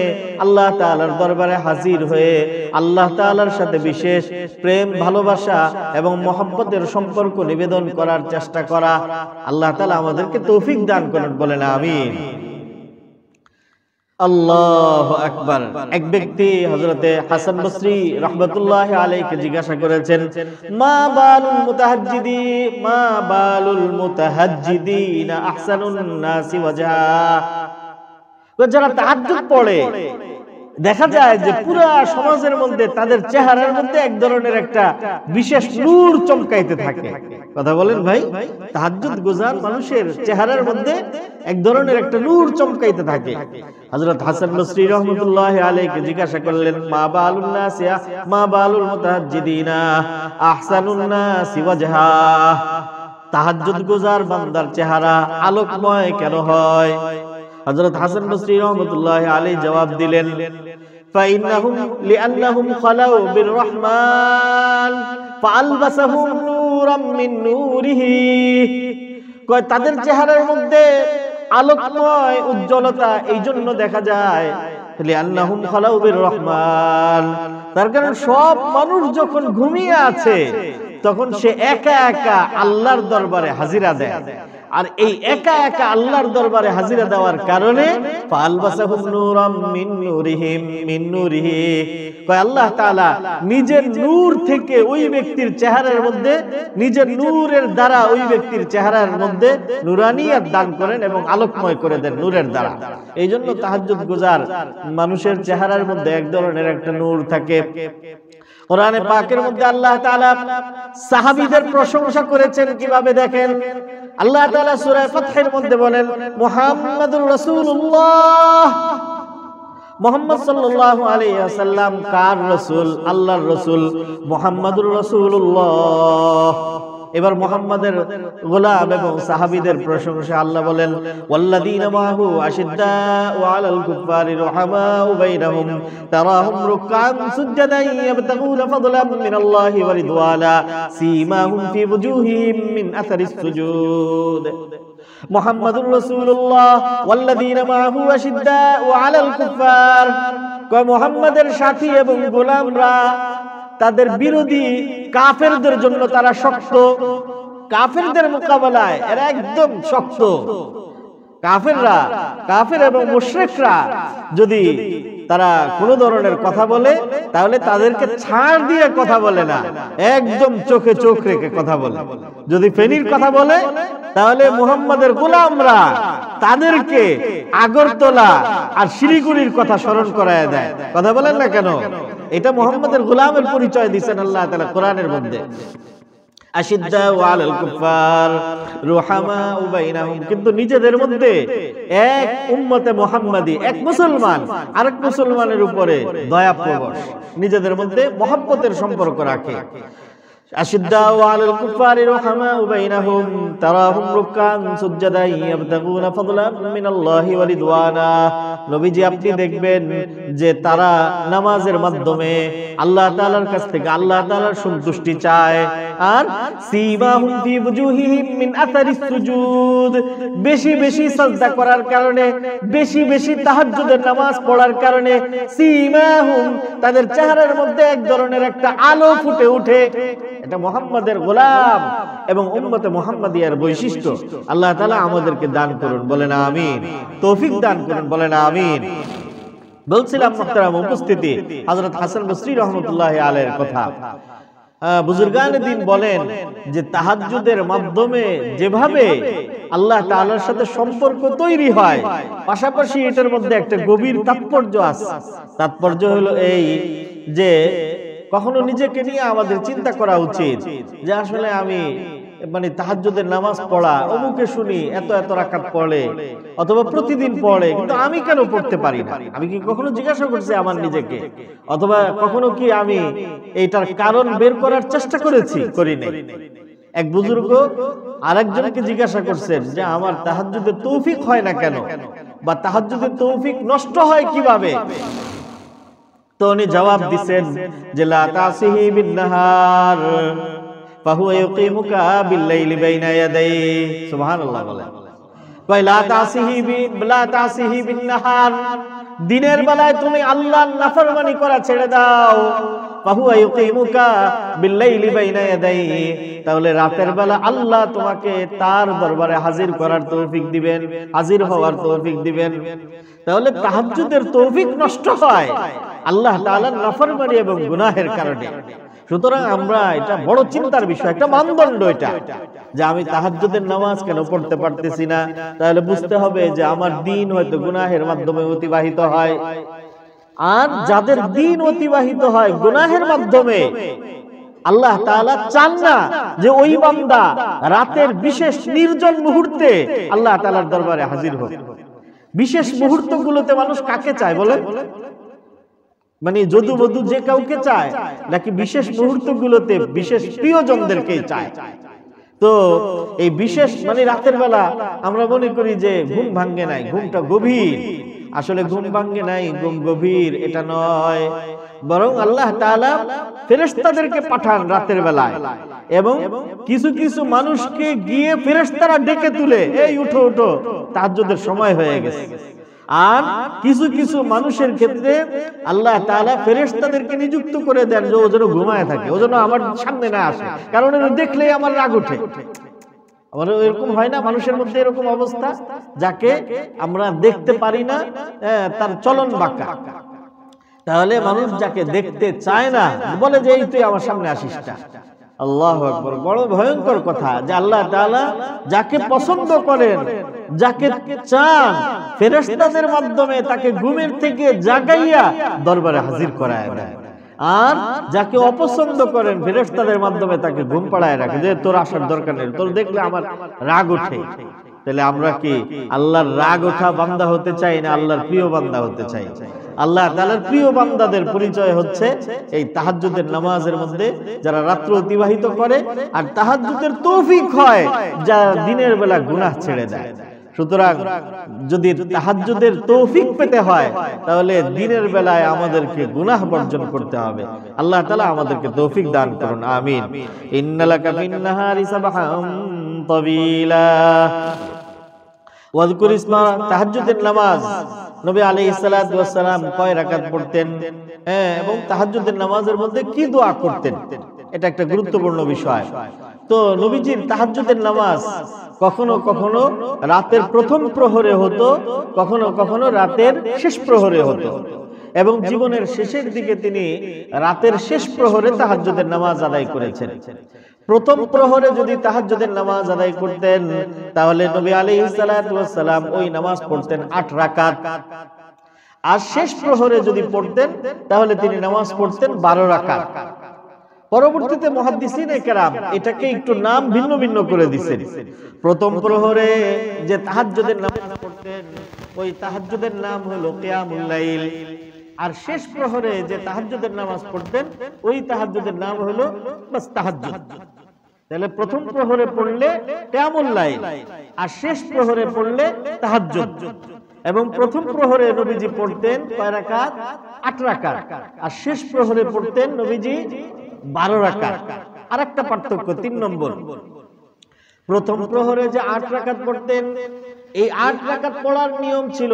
আল্লাহ তাআলার দরবারে হাজির হয়ে আল্লাহ তাআলার সাথে বিশেষ প্রেম, ভালোবাসা এবং মহব্বতের সম্পর্ক নিবেদন করার চেষ্টা করা। আল্লাহ তাআলা আমাদেরকে তৌফিক দান করুন, বলেন আমিন। আল্লাহু আকবার। এক ব্যক্তি হযরতে হাসান বসরি রাহমাতুল্লাহি আলাইহি জিজ্ঞাসা করেছেন, মা বালুল মুতাহাজ্জিদিনা আহসানুন নাসি ওয়াজহা। যারা তাহাজ্জুদ পড়ে দেখা যায় যে পুরা সমাজের মধ্যে তাদের চেহারার মধ্যে এক ধরনের একটা বিশেষ নূর চমকাইতে থাকে। কথা বলেন ভাই, তাহাজ্জুদ গুজার মানুষের চেহারার মধ্যে এক ধরনের একটা নূর চমকাইতে থাকে। হযরত হাসান বসরি রাহমাতুল্লাহি আলাইহি জিজ্ঞাসা করলেন, মা বালুল মুতাহাজ্জিদিনা আহসানুন নাসি ওয়াজহা। তাহাজ্জুদ গুজার বান্দার চেহারা আলোকময় কেন হয়? হযরত হাসান বসরি রাহমাতুল্লাহি আলাইহি জবাব দিলেন, লিআন্নাহুম খালাউ বিররহমান ফাআলবাসাহুম নূরাম মিন নূরিহি। কয় তাদের চেহারার মধ্যে আলোকময় উজ্জ্বলতা এই জন্য দেখা যায়, লিআন্নাহুম খালাউ বিররহমান, তার কারণ সব মানুষ যখন ঘুমিয়ে আছে তখন সে একা একা আল্লাহর দরবারে হাজিরা দেয়, আর এই একা একা আল্লাহর দরবারে হাজিরা দেওয়ার কারণে ফালবাসাহুম নূরাম মিন নূরিহি, কয় আল্লাহ তাআলা নিজের নূর থেকে ওই ব্যক্তির চেহারার মধ্যে, নিজের নূরের দ্বারা ওই ব্যক্তির চেহারার মধ্যে নূরানিয়ত দান করেন এবং আলোকময় করে দেন নূরের দ্বারা। এই জন্য তাহাজ্জুদ গুজার মানুষের চেহারার মধ্যে এক ধরনের একটা নূর থাকে। কোরআনে পাকের মধ্যে আল্লাহ তাআলা সাহাবীদের প্রশংসা করেছেন কিভাবে দেখেন। আল্লাহ তাআলা সূরা ফাতহের মধ্যে বলেন, মুহাম্মাদুর রাসূলুল্লাহ, মুহাম্মদ সাল্লাল্লাহু আলাইহি ওয়াসাল্লাম কার রাসূল? আল্লাহর রাসূল মুহাম্মাদুর রাসূলুল্লাহ। এবার মুহাম্মাদের গোলাম এবং সাহাবীদের প্রশংসা আল্লাহ বলেন, ওয়াল্লাযীনা মাহু আশিদ্দাউ আলাল কুফারি রুহামাউ বাইনাহুম তারাহুম রুকআন সুজদান ইয়াবতাগুনা ফাদলাম মিনাল্লাহি ওয়া রিদওয়ানা সীমাহুম ফি ওয়ুজুহিহিম মিন আসারিস সুজুদ। মুহাম্মাদুর রাসূলুল্লাহ ওয়াল্লাযীনা মাহু আশিদ্দাউ আলাল কুফার, কয় মুহাম্মাদের সাথী এবং গোলামরা তাদের বিরোধী কাফেরদের জন্য তারা শক্ত, কাফেরদের মোকাবেলায় এরা একদম শক্ত। কাফেররা, কাফের এবং মুশরিকরা যদি তারা কোনো ধরনের কথা বলে তাহলে তাদেরকে ছাড় দিয়ে কথা বলে না, একদম চোখে চোখ রেখে কথা বলে। যদি ফেনীর কথা বলে তাহলে মুহাম্মাদের গোলামরা তাদেরকে আগরতলা আর শিলিগুড়ির কথা স্মরণ করায় দেয়। কথা বলেন না কেন? এটা মুহাম্মাদের গোলামের পরিচয় দিয়েছেন আল্লাহ তাআলা কোরআনের মধ্যে। আশিদ্দাউ আলাল কুফার রুহামাউ বাইনাহুম, কিন্তু নিজেদের মধ্যে এক উম্মতে মুহাম্মাদি, এক মুসলমান আরেক মুসলমানের উপরে দয়া প্রবশ, নিজেদের মধ্যে মহব্বতের সম্পর্ক রাখে। আশিদ্দাউ আলাল কুফারি রুহামাউ বাইনাহুম তারাহুম রুকআন সুজদান ইয়াবতাগুনা ফাদলাম মিনাল্লাহি ওয়া রিদওয়ানা। নবীজি আপনি দেখবেন যে তারা নামাজের মাধ্যমে আল্লাহ তাআলার কাছ থেকে আল্লাহ তাআলার সন্তুষ্টি চায়, আর সীমাহুম ফি ওয়ুজুহিহিম মিন আসারিস সুজুদ, বেশি বেশি সাজদা করার কারণে, বেশি বেশি তাহাজ্জুদের নামাজ পড়ার কারণে সীমাহুম তাদের চেহারার মধ্যে এক ধরনের একটা আলো ফুটে ওঠে। এটা মুহাম্মাদের গোলাম এবং উম্মতে মুহাম্মাদিয়ার বৈশিষ্ট্য। আল্লাহ তাআলা আমাদেরকে দান করুন, বলেন আমিন। তৌফিক দান করুন, বলেন আমিন। বলছিলাম মুহতারাম উপস্থিতি, হযরত হাসান বসরি রাহমাতুল্লাহি আলাইহির কথা। বুজুর্গানে দিন বলেন যে তাহাজ্জুদের মাধ্যমে যেভাবে আল্লাহ তাআলার সাথে সম্পর্ক তৈরি হয়, পাশাপাশি এটার মধ্যে একটা গভীর তাৎপর্য আছে। তাৎপর্য হলো এই যে কখনো নিজেকে নিয়ে আমাদের চিন্তা করা উচিত যে আসলে আমি মানে তাহাজ্জুদের নামাজ পড়া, অমুকে শুনি এত এত রাকাত পড়ে অথবা প্রতিদিন পড়ে, কিন্তু আমি কেন পড়তে পারি না? আমি কি কখনো জিজ্ঞাসা করছি আমার নিজেকে? অথবা কখনো কি আমি এইটার কারণ বের করার চেষ্টা করেছি? করি নাই। এক বুজুর্গ আরেকজনকে জিজ্ঞাসা করছেন যে আমার তাহাজ্জুদের তৌফিক হয় না কেন, বা তাহাজ্জুদের তৌফিক নষ্ট হয় কিভাবে? তো উনি জবাব দিবেন যে লা তাসিহি বিন নাহার ফাহুয়া ইউকিমুকা বিল লাইলি বাইনা ইয়াদাই। সুবহানাল্লাহ বলেন। কয় লা তাসিহি বিন নাহার, দিনের বেলায় তুমি আল্লাহর নাফরমানি করা ছেড়ে দাও, ফাহুয়া ইউকিমুকা বিল লাইলি বাইনা ইয়াদাই, তাহলে রাতের বেলা আল্লাহ তোমাকে তার দরবারে হাজির করার তৌফিক দিবেন, হাজির হওয়ার তৌফিক দিবেন। তাহলে তাহাজ্জুদের তৌফিক নষ্ট হয় আল্লাহ তাআলার নাফরমানি এবং গুনাহের কারণে। সুতরাং আমরা, এটা বড় চিন্তার বিষয়, একটা মানদণ্ড এটা, যে আমি তাহাজ্জুদের নামাজ কেন পড়তে পারতেছি না, তাহলে বুঝতে হবে যে আমার দিন হয়তো গুনাহের মাধ্যমে অতিবাহিত হয়। আর যাদের দিন অতিবাহিত হয় গুনাহের মাধ্যমে, আল্লাহ তাআলা চান না যে ওই বান্দা রাতের বিশেষ নির্জন মুহূর্তে আল্লাহ তাআলার দরবারে হাজির হোক। বিশেষ মুহূর্তগুলোতে মানুষ কাকে চায় বলে? মানে যদু বধু যে কাউকে চায়, নাকি বিশেষ মুহূর্তগুলোতে বিশেষ প্রিয়জনদেরকে চায়? তো এই বিশেষ মানে রাতের বেলা আমরা মনে করি যে ঘুম ভাঙ্গে নাই, ঘুমটা গভীর। আসলে ঘুম ভাঙ্গে নাই, ঘুম গভীর এটা নয়, বরং আল্লাহ তাআলা ফেরেশতাদেরকে পাঠান রাতের বেলায়, এবং কিছু কিছু মানুষকে গিয়ে ফেরেশতারা ডেকে তুলে, এই উঠো উঠো, তাহাজ্জুদের সময় হয়ে গেছে। আর কিছু কিছু মানুষের ক্ষেত্রে আল্লাহ তাআলা ফেরেশতাদেরকে নিযুক্ত করে দেন যে ও যেন ঘুমায় থাকে, ও যেন আমার সামনে না আসে, কারণ এটা দেখলেই আমার রাগ ওঠে। আমার এরকম হয় না মানুষের মধ্যে এরকম অবস্থা, যাকে আমরা দেখতে পারি না, তার চলন বাঁকা। তাহলে মানুষ যাকে দেখতে চায় না বলে যে এই তুই আমার সামনে আসিস না। আল্লাহু আকবার, বড় ভয়ঙ্কর কথা যে আল্লাহ তাআলা যাকে পছন্দ করেন, যাকে চান, ফেরেশতাদের মাধ্যমে তাকে ঘুমের থেকে জাগাইয়া দরবারে হাজির করায় দেন। আর যাকে অপছন্দ করেন, ফেরেশতাদের মাধ্যমে তাকে ঘুম পাড়ায় রাখে, যে তোর আসার দরকার নেই, তোর দেখলে আমার রাগ ওঠে। তাহলে আমরা কি আল্লাহর রাগ ওঠা বান্দা হতে চাই না আল্লাহর প্রিয় বান্দা হতে চাই? আল্লাহ তাআলার প্রিয় বান্দাদের পরিচয় হচ্ছে এই তাহাজ্জুদের নামাজের মধ্যে যারা রাত্র অতিবাহিত করে, আর তাহাজ্জুদের তৌফিক হয় যারা দিনের বেলা গুনাহ ছেড়ে দেয়। সুতরাং যদি তাহাজ্জুদের তৌফিক পেতে হয়, তাহলে দিনের বেলায় আমাদেরকে গুনাহ বর্জন করতে হবে। আল্লাহ তাআলা আমাদেরকে তৌফিক দান করুন, আমিন। ইন্নালাকা ফিন নাহারি সাবহাম তাওয়িলা ওয়াজকুর ইসমা। তাহাজ্জুদের নামাজ নবী আলাইহিস সালাতু ওয়াস সালাম কয় রাকাত পড়তেন, এবং তাহাজ্জুদের নামাজের মধ্যে কি দোয়া করতেন, এটা একটা গুরুত্বপূর্ণ বিষয়। তো নবীজির তাহাজ্জুদের নামাজ কখনো কখনো রাতের প্রথম প্রহরে হতো, কখনো কখনো রাতের শেষ প্রহরে হতো, এবং জীবনের শেষের দিকে তিনি রাতের শেষ প্রহরে তাহাজ্জুদের নামাজ আদায় করেছেন। প্রথম প্রহরে যদি তাহাজ্জুদের নামাজ আদায় করতেন, তাহলে নবী আলাইহিস সালাতু ওয়াস সালাম ওই নামাজ পড়তেন 8 রাকাত। আর শেষ প্রহরে যদি পড়তেন, তাহলে তিনি নামাজ পড়তেন 12 রাকাত। পরবর্তীতে মুহাদ্দিসিনে কেরাম এটাকে একটু নাম ভিন্ন ভিন্ন করে দিয়েছেন। প্রথম প্রহরে যে তাহাজ্জুদের নামাজ পড়তেন, ওই তাহাজ্জুদের নাম হলো কিয়ামুল লাইল। আর শেষ প্রহরে যে তাহাজ্জুদের নামাজ পড়তেন, ওই তাহাজ্জুদের নাম হলো বাস তাহাজ্জুদ। তাহলে প্রথম প্রহরে পড়লে কিয়ামুল লাইল, আর শেষ প্রহরে পড়লে তাহাজ্জুদ। এবং প্রথম প্রহরে নবীজি পড়তেন কয় রাকাত? 8 রাকাত। আর শেষ প্রহরে পড়তেন নবীজি 12 রাকাত। আরেকটা পার্থক্য 3 নম্বর, প্রথম প্রহরে যে 8 রাকাত পড়তেন, এই 8 রাকাত পড়ার নিয়ম ছিল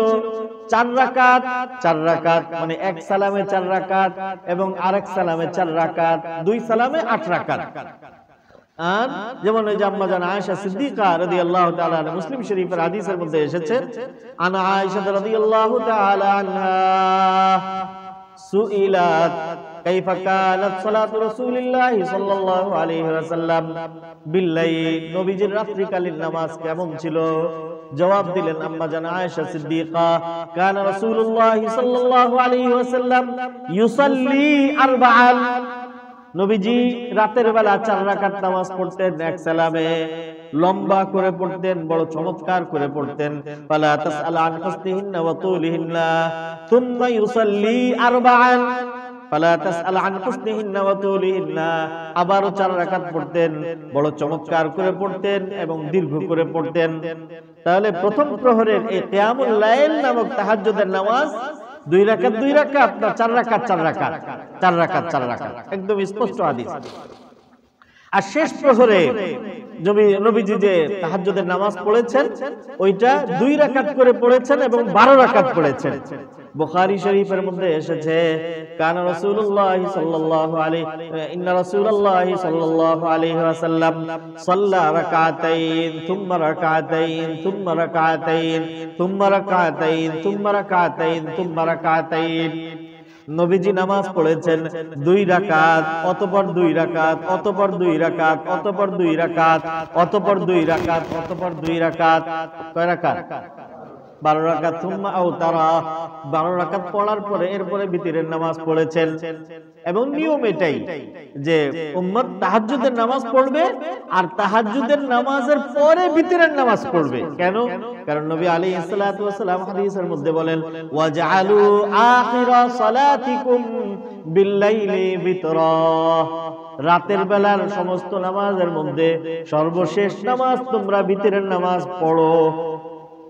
4 রাকাত 4 রাকাত, মানে এক সালামে 4 রাকাত এবং আরেক সালামে 4 রাকাত, 2 সালামে 8 রাকাত। আর যেমন ওই যে আম্মা জান আয়েশা সিদ্দিকা রাদিয়াল্লাহু তাআলা আনহা, মুসলিম শরীফের হাদিসের মধ্যে এসেছে, আনা আয়েশা রাদিয়াল্লাহু তাআলা আনহা সুইলাত কাইফা কানাত সালাতু রাসূলিল্লাহি সাল্লাল্লাহু আলাইহি ওয়াসাল্লাম বিল লাইল, নবীজির রাত্রিকালীন নামাজ কেমন ছিল? জবাব দিলেন আম্মা জান আয়েশা সিদ্দিকা, কানা রাসূলুল্লাহি সাল্লাল্লাহু আলাইহি ওয়াসাল্লাম ইউসাল্লি আরবাআন, নবীজি রাতের বেলা 4 রাকাত নামাজ পড়তেন এক সালামে, লম্বা করে পড়তেন, বড় চমৎকার করে পড়তেন। ফালা তাসআল আন হুসনিহিন্না ওয়া তুলিহিন্না থুম্মা ইউসাল্লি আরবাআন, ফালা তাসআল আন হুসনিহিন্না ওয়া তুলিহিন্না, আবারও 4 রাকাত পড়তেন, বড় চমৎকার করে পড়তেন এবং দীর্ঘ করে পড়তেন। তাহলে প্রথম প্রহরের এই কিয়ামুল লাইল নামক তাহাজ্জুদের নামাজ 2 রাকাত 2 রাকাত না 4 রাকাত 4 রাকাত 4 রাকাত 4 রাকাত, একদম স্পষ্ট হাদিস। আর শেষ প্রহরে নবীজি যে তাহাজ্জুদের নামাজ পড়েছেন ওইটা 2 রাকাত করে পড়েছেন এবং 12 রাকাত পড়েছেন। বুখারী শরীফের মধ্যে এসেছে, কানা রাসূলুল্লাহ সাল্লাল্লাহু আলাইহি ইন্না রাসূলুল্লাহ সাল্লাল্লাহু আলাইহি ওয়াসাল্লাম সাল্লা রাকাতাইন থুম্মা রাকাতাইন থুম্মা রাকাতাইন থুম্মা রাকাতাইন থুম্মা রাকাতাইন থুম্মা রাকাতাইন। নবীজি নামাজ পড়েছেন 2 রাকাত, অতঃপর 2 রাকাত, অতঃপর 2 রাকাত, অতঃপর 2 রাকাত, অতঃপর 2 রাকাত, অতঃপর 2 রাকাত। কয় রাকাত? 12 রাকাত। সুম্মা আওতারা, 12 রাকাত পড়ার পরে এরপরে বিতরের নামাজ পড়েছেন। এবং নিয়ম এটাই যে উম্মত তাহাজ্জুদের নামাজ পড়বে আর তাহাজ্জুদের নামাজের পরে বিতরের নামাজ পড়বে। কেন? কারণ নবী আলাইহিস সালাতু ওয়াস সালাম হাদিসের মধ্যে বলেন, ওয়াজআলু আখিরা সালাতিকুম বিল্লাইলি বিতরা, রাতের বেলার সমস্ত নামাজের মধ্যে সর্বশেষ নামাজ তোমরা বিতরের নামাজ পড়ো।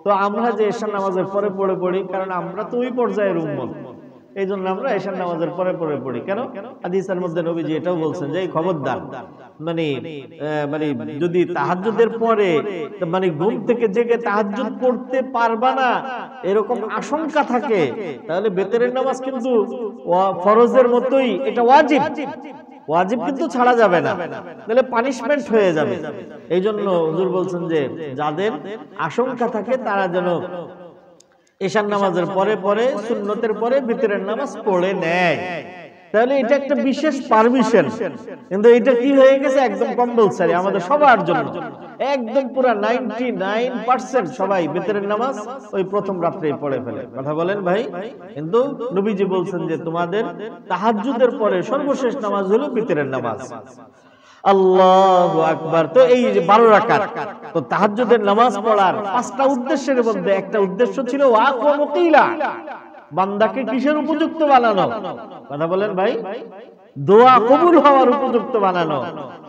তো আমরা যে এশার নামাজের পরে পড়ি, কারণ আমরা তো ওই পর্যায়ের উম্মত, এই জন্য আমরা এশার নামাজের পরে পড়ি। কেন? হাদিসের মধ্যে নবীজি এটাও বলছেন যে খবরদার, মানে যদি তাহাজ্জুদের পরে মানে ঘুম থেকে জেগে তাহাজ্জুদ পড়তে পারবা না এরকম আশঙ্কা থাকে, তাহলে বেতরের নামাজ কিন্তু ফরজের মতোই, এটা ওয়াজিব, ওয়াজিব কিন্তু ছাড়া যাবে না, তাহলে পানিশমেন্ট হয়ে যাবে। এই জন্য হুজুর বলছেন যে যাদের আশঙ্কা থাকে তারা যেন এশার নামাজের পরে সুন্নতের পরে বিতরের নামাজ পড়ে নেয়। তাহলে এটা একটা বিশেষ পারমিশন, কিন্তু এটা কি হয়ে গেছে একদম কম্পালসারি আমাদের সবার জন্য। একদম পুরো 99% সবাই বিতরের নামাজ ওই প্রথম রাত্রেই পড়ে ফেলে। কথা বলেন ভাই? কিন্তু নবীজি বলছেন যে তোমাদের তাহাজ্জুদের পরে সর্বশেষ নামাজ হলো বিতরের নামাজ। আল্লাহু আকবার। তো এই যে 12 রাকাত, তো তাহাজ্জুদের নামাজ পড়ার 5টা উদ্দেশ্যের মধ্যে একটা উদ্দেশ্য ছিল ওয়াকওয়া মুকিলা, বান্দাকে কিসের উপযুক্ত বানানো? কথা বলেন ভাই? দোয়া কবুল হওয়ার উপযুক্ত বানানো।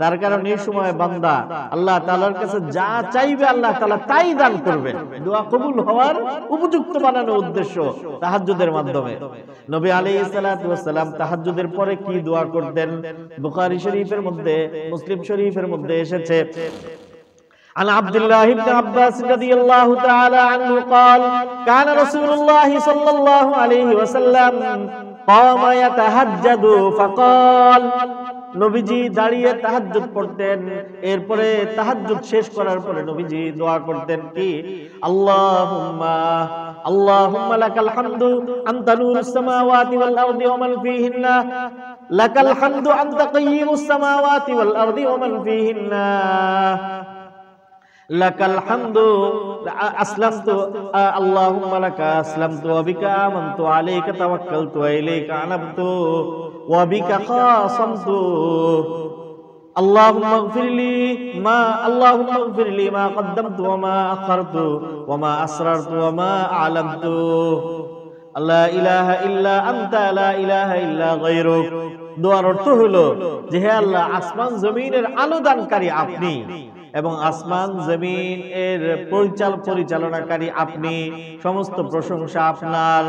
তার কারণে এই সময় বান্দা আল্লাহ তাআলার কাছে যা চাইবে আল্লাহ তাআলা তাই দান করবেন। দোয়া কবুল হওয়ার উপযুক্ত বানানো উদ্দেশ্য তাহাজ্জুদের মাধ্যমে। নবী আলাইহিস সালাতু ওয়াস সালাম তাহাজ্জুদের পরে কি দোয়া করতেন? বুখারী শরীফের মধ্যে, মুসলিম শরীফের মধ্যে এসেছে, عن عبد الله بن عباس رضي الله تعالى عنه قال كان رسول الله صلى الله عليه وسلم قام يتهجد فقال, নবীজি দাঁড়িয়ে তাহাজ্জুদ পড়তেন, এরপরে তাহাজ্জুদ শেষ করার পরে নবীজি দোয়া করতেন কি? আল্লাহুম্মা লাকাল হামদু আনতা নূরুস সামাওয়াতি ওয়াল আরদি ওয়া মান ফীহিন্না, লাকাল হামদু আনতা কাইয়্যিমুস সামাওয়াতি ওয়াল আরদি ওয়া মান ফীহিন্না, লাকাল হামদু আসলামতু আল্লাহুম্মা লাকা আসলামতু ওয়া বিকা আমানতু আলাইকা তাওয়াক্কালতু ওয়া ইলাইকা আনাবতু ওয়া বিকা খাসামতু, আল্লাহুম্মা ইগফিরলি মা কদ্দামতু ওয়া মা আখারতু ওয়া মা আসরারতু ওয়া মা আ'লামতু, লা ইলাহা ইল্লা আনতা লা ইলাহা ইল্লা গায়রুক। দোয়ার অর্থ হলো যে হে আল্লাহ, আসমান জমিনের আলোদানকারী আপনি এবং আসমান জমিন এর পরিচালনাকারী আপনি, সমস্ত প্রশংসা আপনার,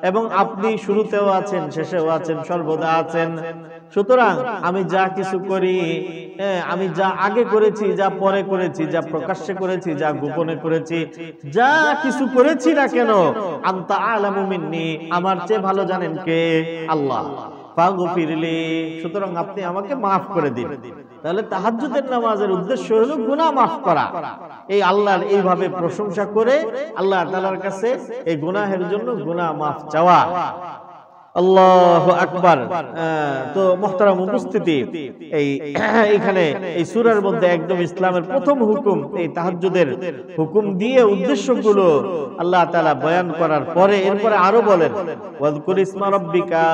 এবং আপনি শুরুতেও আছেন, শেষেও আছেন, সর্বদা আছেন। সুতরাং আমি যা কিছু করি, আমি যা আগে করেছি, যা পরে করেছি, যা প্রকাশ্যে করেছি, যা গোপনে করেছি, যা কিছু করেছি না কেন, আনতা আ'লামু মিন্নি, আমার চেয়ে ভালো জানেন কে? আল্লাহ। ফাগফিরলি, সুতরাং আপনি আমাকে মাফ করে দিন। তাহলে তাহাজ্জুদের নামাজের উদ্দেশ্য হলো গুনাহ মাফ করা। এই আল্লাহর এইভাবে প্রশংসা করে আল্লাহ তাআলার কাছে এই গুনাহের জন্য গুনাহ মাফ চাওয়া। আল্লাহু আকবার। তো মুহতারাম উপস্থিতি, এইখানে এই সূরার মধ্যে একদম ইসলামের প্রথম হুকুম এই তাহাজ্জুদের হুকুম দিয়ে উদ্দেশ্যগুলো আল্লাহ তাআলা বয়ান করার পরে এরপরে আরো বলেন ওয়াজকুর ইসমা রাব্বিকা,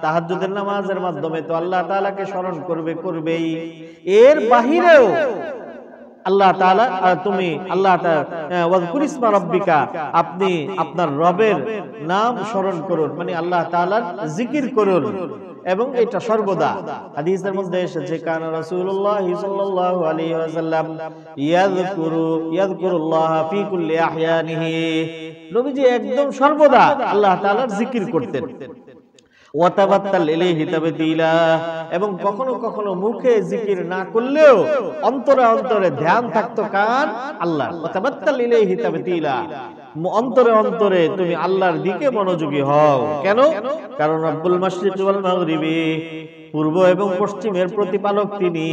তাহাজ্জুদের নামাজের মাধ্যমে তো আল্লাহ তাআলাকে স্মরণ করবেই, এর বাহিরেও আল্লাহ তাআলা তুমি আল্লাহ ওয়াজকুর ইসমা রাব্বিকা, আপনি আপনার রবের নাম স্মরণ করুন, মানে আল্লাহ তাআলার জিকির করুন, এবং এটা সর্বদা। হাদিসের মধ্যে এসেছে কানা রাসূলুল্লাহ সাল্লাল্লাহু আলাইহি ওয়াসাল্লাম ইয়াযকুরুল্লাহ ফি কুল্লি আহয়ানিহি, নবীজি একদম সর্বদা আল্লাহ তাআলার জিকির করতেন। ওয়াতাবাত্তাল ইলাইহি তাবতিলা, এবং কখনো কখনো মুখে জিকির না করলেও অন্তরে অন্তরে ধ্যান থাকতো কার? আল্লাহ। ওয়াতাবাত্তাল ইলাইহি তাবতিলা, অন্তরে অন্তরে তুমি আল্লাহর দিকে মনোযোগী হও। কেন? কারণ রব্বুল মাশরিকি ওয়াল মাগরিবি, পূর্ব এবং পশ্চিমের প্রতিপালক তিনি,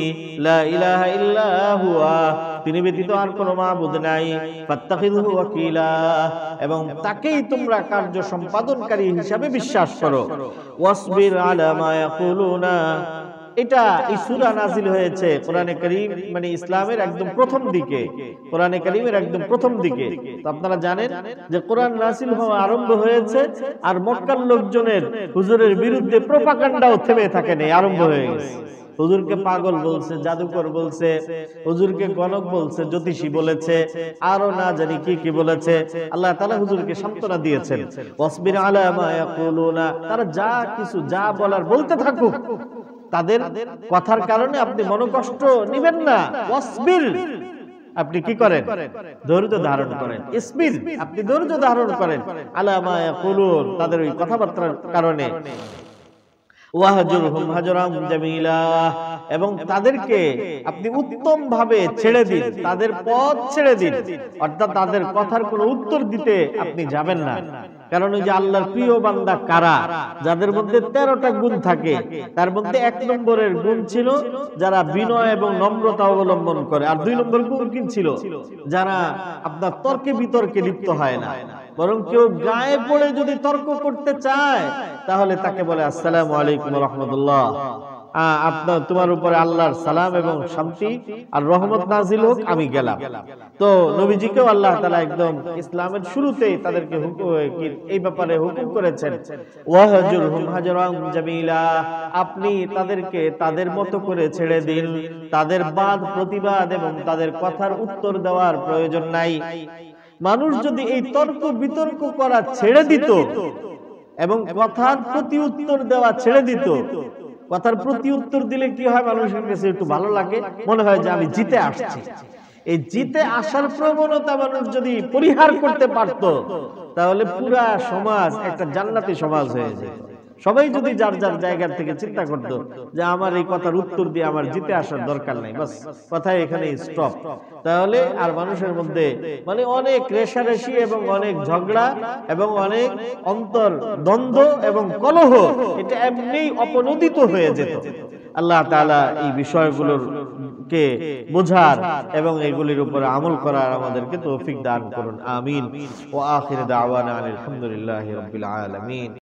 লা ইলাহা ইল্লা হুয়া, তিনি ব্যতীত আর কোনো মাবুদ নাই, ফাত্তাখিযুহু ওয়াকিলা, এবং তাকেই তোমরা কার্য সম্পাদনকারী হিসাবে বিশ্বাস করো। ওয়াসবির আলা মা ইয়াকুলুনা, এটা এই সূরা নাযিল হয়েছে কোরআনে কারীম, মানে ইসলামের একদম প্রথম দিকে, কোরআনে কারীমের একদম প্রথম দিকে। তো আপনারা জানেন যে কোরআন নাযিল হওয়া আরম্ভ হয়েছে, আর মক্কার লোকজনের হুজুরের বিরুদ্ধে প্রোপাগান্ডাও থেমে থাকে নাই, আরম্ভ হয়ে গেছে। হুজুরকে পাগল বলছে, জাদুকর বলছে, হুজুরকে গণক বলছে, জ্যোতিষী বলেছে, আরো না জানি কি কি বলেছে। আল্লাহ তাআলা হুজুরকে সান্ত্বনা দিয়েছেন, ওয়াসবির আলা মা ইয়াকুলুনা, তারা যা কিছু যা বলার বলতে থাকুক, তাদের কথার কারণে আপনি মনোকষ্ট নেবেন না। ওয়াসবির, আপনি কি করেন? ধৈর্য ধারণ করেন। ইসবির, আপনি ধৈর্য ধারণ করেন। আলা মা ইয়াকুলুন, তাদের ওই কথাবার্তার কারণে। ওয়াহজুরহুম হাজরাম জামিলা, এবং তাদেরকে আপনি উত্তম ভাবে ছেড়ে দিন, তাদের পথ ছেড়ে দিন, অর্থাৎ তাদের কথার কোনো উত্তর দিতে আপনি যাবেন না। কারণ ওই যে আল্লাহর প্রিয় বান্দা কারা, যাদের মধ্যে 13টা গুণ থাকে, তার মধ্যে 1 নম্বরের গুণ ছিল যারা বিনয় এবং নম্রতা অবলম্বন করে, আর 2 নম্বর গুণ কি ছিল? যারা আপনার তর্কে বিতর্কে লিপ্ত হয় না, বরং কেউ গায়ে পড়ে যদি তর্ক করতে চায় তাহলে তাকে বলে আসসালামু আলাইকুম ওয়া রাহমাতুল্লাহ, আপনার তোমার উপরে আল্লাহর সালাম এবং শান্তি আর রহমত নাযিল হোক, আমি গেলাম। তো নবীজিকেও আল্লাহ তাআলা একদম ইসলামের শুরুতেই তাদেরকে এই ব্যাপারে হুকুম করেছেন, ওয়াহজুরহুম হাজরান জামিলা, আপনি তাদেরকে তাদের মতো করে ছেড়ে দিন, তাদের বাদ প্রতিবাদ এবং তাদের কথার উত্তর দেওয়ার প্রয়োজন নাই। মানুষ যদি এই তর্ক বিতর্ক করা ছেড়ে দিত এবং কথার প্রতি উত্তর দেওয়া ছেড়ে দিত, কথার প্রতি উত্তর দিলে কি হয়, মানুষের কাছে একটু ভালো লাগে, মনে হয় যে আমি জিতে আসছি। এই জিতে আসার প্রবণতা মানুষ যদি পরিহার করতে পারত, তাহলে পুরা সমাজ একটা জান্নাতি সমাজ হয়ে যেত। সবাই যদি যার যার জায়গা থেকে চিন্তা করত যে আমার এই কথার উত্তর দিয়ে আমার জিতে আসার দরকার নাই, বাস কথা এখানে স্টপ, তাহলে আর মানুষের মধ্যে মানে অনেক রেষারেষি এবং অনেক ঝগড়া এবং অনেক অন্তর দ্বন্দ্ব এবং কলহ, এটা এমনি অপনোদিত হয়ে যেত। আল্লাহ তাআলা এই বিষয়গুলোর কে বোঝার এবং এগুলির উপরে আমল করার আমাদেরকে তৌফিক দান করুন। আমিন। ওয়া আখির দাওয়ানা আলহামদুলিল্লাহি রাব্বিল আলামিন।